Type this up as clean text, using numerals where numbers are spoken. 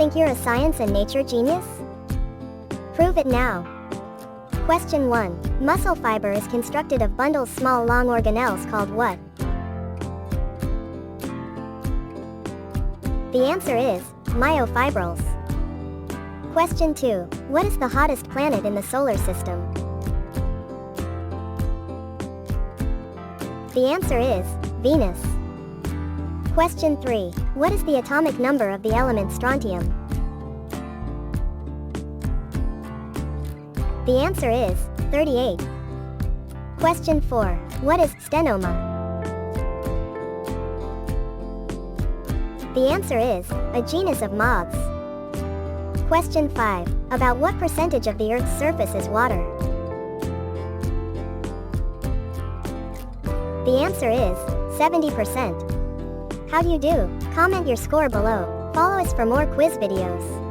Think you're a science and nature genius? Prove it now. Question 1. Muscle fiber is constructed of bundles small long organelles called what? The answer is myofibrils. Question 2. What is the hottest planet in the solar system? The answer is Venus. Question 3. What is the atomic number of the element strontium? The answer is 38. Question 4. What is stenoma? The answer is a genus of moths. Question 5. About what percentage of the Earth's surface is water? The answer is 70%. How'd you do? Comment your score below. Follow us for more quiz videos.